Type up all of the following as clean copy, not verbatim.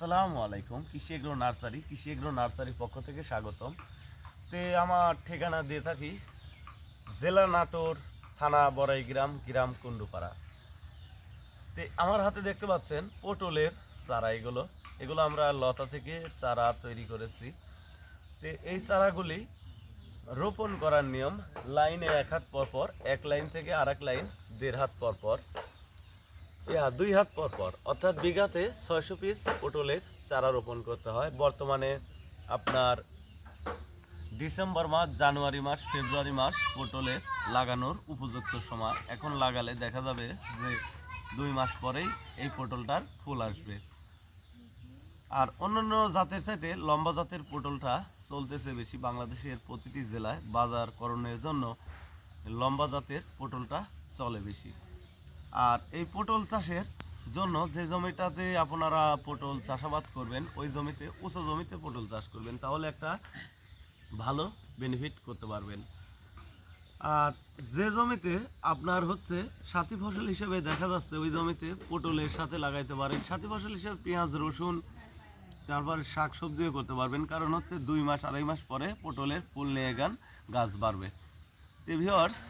আসসালামু আলাইকুম। কৃষি এগ্রো নার্সারির পক্ষ থেকে স্বাগতম। আমার ঠিকানা দিয়ে থাকি জেলা নাটোর, থানা বড়াইগ্রাম, গ্রাম কুন্ডুপাড়া। আমার হাতে দেখতে পাচ্ছেন পটলের চারা। এগুলো আমরা লতা থেকে চারা তৈরি করেছি। এই চারাগুলি রোপণ করার নিয়ম লাইনে 1 হাত পর, এক লাইন থেকে আরেক লাইন 1.5 হাত পর, 2 হাত পর, অর্থাৎ বিঘাতে 600 পিস পটলের চারা রোপণ করতে হয়। বর্তমানে আপনার ডিসেম্বর মাস, জানুয়ারি মাস, ফেব্রুয়ারি মাস পটলের লাগানোর উপযুক্ত সময়। এখন লাগালে দেখা যাবে যে 2 মাস পরেই এই পটলটার ফুল আসবে। আর অন্যান্য জাতের চাইতে লম্বা জাতের পটলটা চলতেছে বেশি। বাংলাদেশের প্রতিটি জেলায় বাজারকরণের জন্য লম্বা জাতের পটলটা চলে বেশি। আর এই পটল চাষের জন্য যে জমিটাতে আপনারা পটল চাষাবাদ করবেন, ওই জমিতে, উঁচু জমিতে পটল চাষ করবেন, তাহলে একটা ভালো বেনিফিট করতে পারবেন। আর যে জমিতে আপনার সাথী ফসল হিসেবে দেখা যাচ্ছে, ওই জমিতে পটলের সাথে লাগাইতে পারেন। সাথী ফসল হিসেবে পেঁয়াজ, রসুন, তারপরে শাক সবজিও করতে পারবেন। কারণ 2 মাস, 2.5 মাস পরে পটলের ফুল নিয়ে গাছ বাড়বে। ভিউয়ার্স,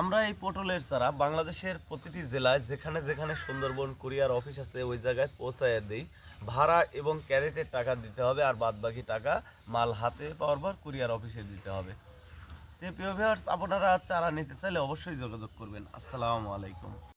আমরা এই পটলের চারা বাংলাদেশের প্রতিটি জেলায় যেখানে যেখানে সুন্দরবন কুরিয়ার অফিস আছে, ওই জায়গায় পৌঁছায় দিই। ভাড়া এবং ক্যারেটের টাকা দিতে হবে, আর বাদবাকি টাকা মাল হাতে পাওয়ার পর কুরিয়ার অফিসে দিতে হবে। প্রিয় ভিউয়ার্স, আপনারা চারা নিতে চাইলে অবশ্যই যোগাযোগ করবেন। আসসালামু আলাইকুম।